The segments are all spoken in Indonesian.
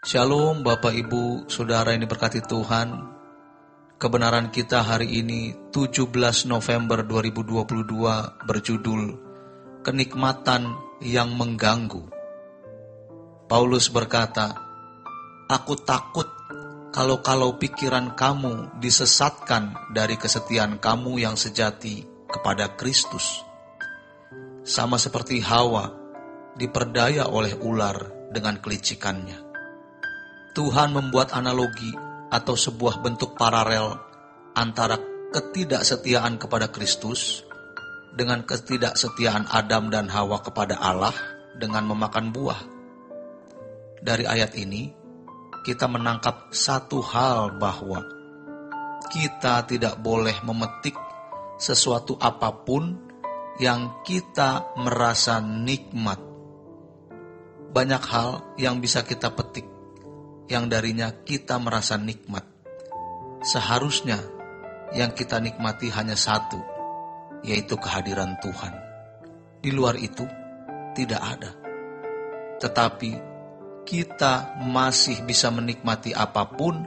Shalom Bapak Ibu, Saudara yang diberkati Tuhan. Kebenaran kita hari ini 17 November 2022 berjudul Kenikmatan yang Mengganggu. Paulus berkata, "Aku takut kalau pikiran kamu disesatkan dari kesetiaan kamu yang sejati kepada Kristus. Sama seperti Hawa diperdaya oleh ular dengan kelicikannya." Tuhan membuat analogi atau sebuah bentuk paralel antara ketidaksetiaan kepada Kristus dengan ketidaksetiaan Adam dan Hawa kepada Allah dengan memakan buah. Dari ayat ini, kita menangkap satu hal bahwa kita tidak boleh memetik sesuatu apapun yang kita merasa nikmat. Banyak hal yang bisa kita petik yang darinya kita merasa nikmat. Seharusnya yang kita nikmati hanya satu, yaitu kehadiran Tuhan. Di luar itu tidak ada. Tetapi kita masih bisa menikmati apapun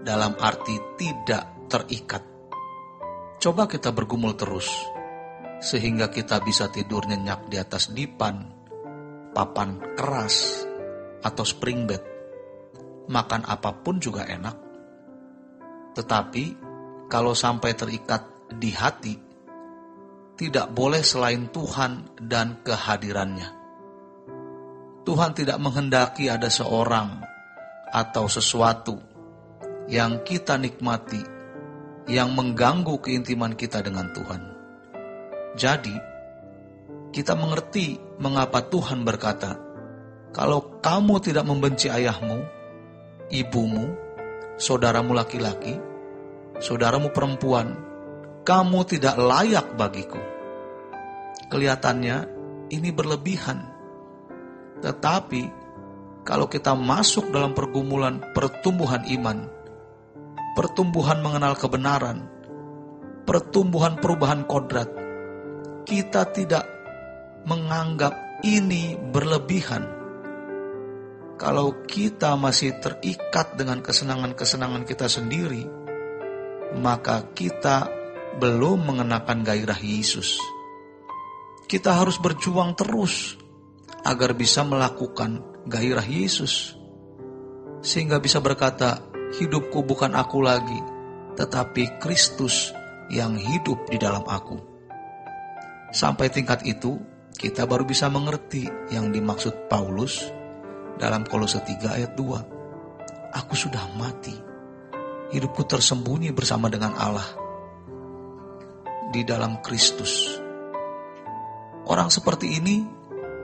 dalam arti tidak terikat. Coba kita bergumul terus, sehingga kita bisa tidur nyenyak di atas dipan, papan keras, atau spring bed. Makan apapun juga enak. Tetapi kalau sampai terikat di hati, tidak boleh selain Tuhan dan kehadirannya. Tuhan tidak menghendaki ada seorang atau sesuatu yang kita nikmati yang mengganggu keintiman kita dengan Tuhan. Jadi, kita mengerti mengapa Tuhan berkata, "Kalau kamu tidak membenci ayahmu, ibumu, saudaramu laki-laki, saudaramu perempuan, kamu tidak layak bagiku." Kelihatannya ini berlebihan. Tetapi kalau kita masuk dalam pergumulan pertumbuhan iman, pertumbuhan mengenal kebenaran, pertumbuhan perubahan kodrat, kita tidak menganggap ini berlebihan. Kalau kita masih terikat dengan kesenangan-kesenangan kita sendiri, maka kita belum mengenakan gairah Yesus. Kita harus berjuang terus agar bisa melakukan gairah Yesus, sehingga bisa berkata, "Hidupku bukan aku lagi, tetapi Kristus yang hidup di dalam aku." Sampai tingkat itu, kita baru bisa mengerti yang dimaksud Paulus dalam Kolose 3 ayat 2. "Aku sudah mati, hidupku tersembunyi bersama dengan Allah di dalam Kristus." Orang seperti ini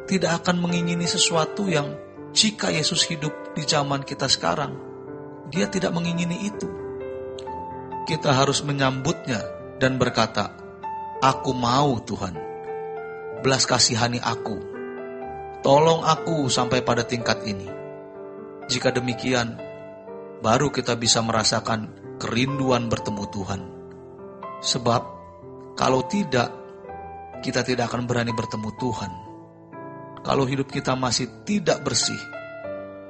tidak akan mengingini sesuatu yang jika Yesus hidup di zaman kita sekarang, dia tidak mengingini itu. Kita harus menyambutnya dan berkata, "Aku mau Tuhan, belas kasihani aku. Tolong aku sampai pada tingkat ini." Jika demikian, baru kita bisa merasakan kerinduan bertemu Tuhan. Sebab, kalau tidak, kita tidak akan berani bertemu Tuhan. Kalau hidup kita masih tidak bersih,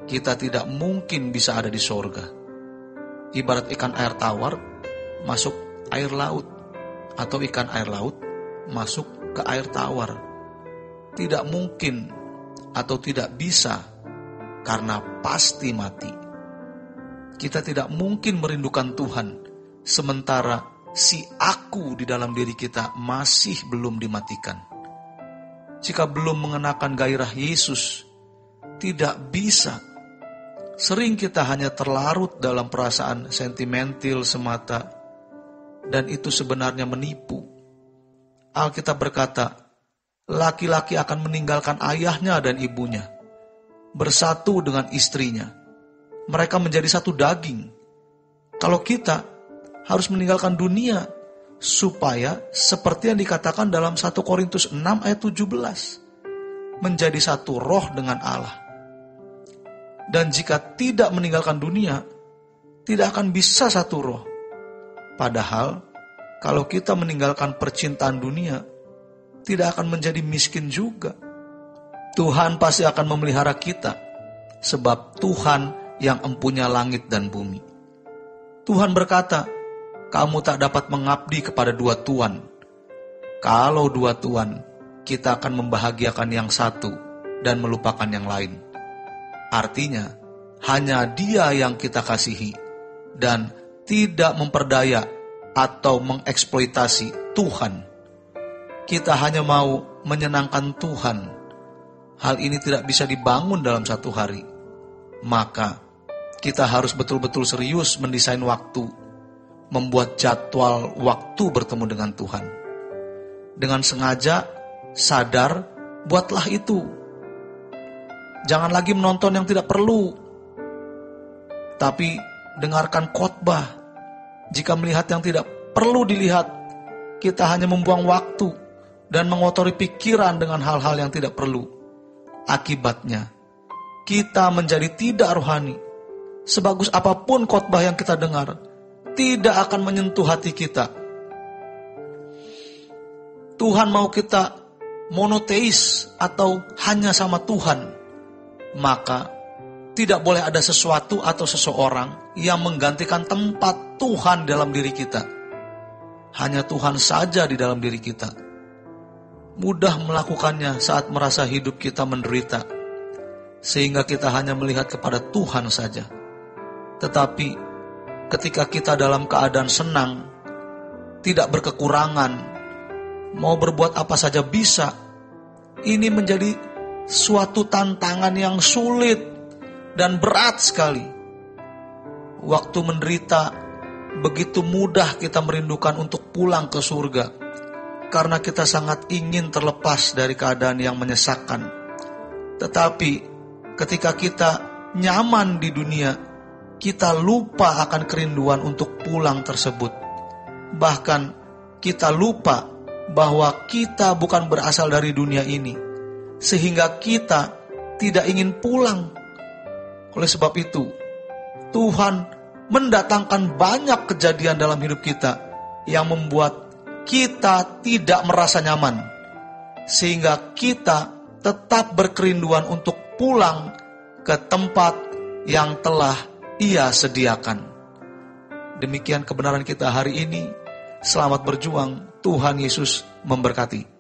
kita tidak mungkin bisa ada di sorga. Ibarat ikan air tawar masuk air laut, atau ikan air laut masuk ke air tawar. Tidak mungkin atau tidak bisa, karena pasti mati. Kita tidak mungkin merindukan Tuhan sementara si aku di dalam diri kita masih belum dimatikan. Jika belum mengenakan gairah Yesus, tidak bisa. Sering kita hanya terlarut dalam perasaan sentimental semata, dan itu sebenarnya menipu. Alkitab berkata, laki-laki akan meninggalkan ayahnya dan ibunya, bersatu dengan istrinya. Mereka menjadi satu daging. Kalau kita harus meninggalkan dunia, supaya seperti yang dikatakan dalam 1 Korintus 6 ayat 17, menjadi satu roh dengan Allah. Dan jika tidak meninggalkan dunia, tidak akan bisa satu roh. Padahal, kalau kita meninggalkan percintaan dunia, tidak akan menjadi miskin juga. Tuhan pasti akan memelihara kita, sebab Tuhan yang empunya langit dan bumi. Tuhan berkata, kamu tak dapat mengabdi kepada dua tuan. Kalau dua tuan, kita akan membahagiakan yang satu dan melupakan yang lain. Artinya, hanya Dia yang kita kasihi dan tidak memperdaya atau mengeksploitasi Tuhan. Kita hanya mau menyenangkan Tuhan. Hal ini tidak bisa dibangun dalam satu hari. Maka kita harus betul-betul serius mendesain waktu, membuat jadwal waktu bertemu dengan Tuhan. Dengan sengaja, sadar, buatlah itu. Jangan lagi menonton yang tidak perlu, tapi dengarkan khotbah. Jika melihat yang tidak perlu dilihat, kita hanya membuang waktu dan mengotori pikiran dengan hal-hal yang tidak perlu. Akibatnya, kita menjadi tidak rohani. Sebagus apapun khotbah yang kita dengar, tidak akan menyentuh hati kita. Tuhan mau kita monoteis atau hanya sama Tuhan. Maka tidak boleh ada sesuatu atau seseorang yang menggantikan tempat Tuhan dalam diri kita. Hanya Tuhan saja di dalam diri kita. Mudah melakukannya saat merasa hidup kita menderita, sehingga kita hanya melihat kepada Tuhan saja. Tetapi ketika kita dalam keadaan senang, tidak berkekurangan, mau berbuat apa saja bisa, ini menjadi suatu tantangan yang sulit dan berat sekali. Waktu menderita, begitu mudah kita merindukan untuk pulang ke surga, karena kita sangat ingin terlepas dari keadaan yang menyesakkan. Tetapi ketika kita nyaman di dunia, kita lupa akan kerinduan untuk pulang tersebut. Bahkan kita lupa bahwa kita bukan berasal dari dunia ini, sehingga kita tidak ingin pulang. Oleh sebab itu, Tuhan mendatangkan banyak kejadian dalam hidup kita yang membuat kita tidak merasa nyaman, sehingga kita tetap berkerinduan untuk pulang ke tempat yang telah Ia sediakan. Demikian kebenaran kita hari ini. Selamat berjuang. Tuhan Yesus memberkati.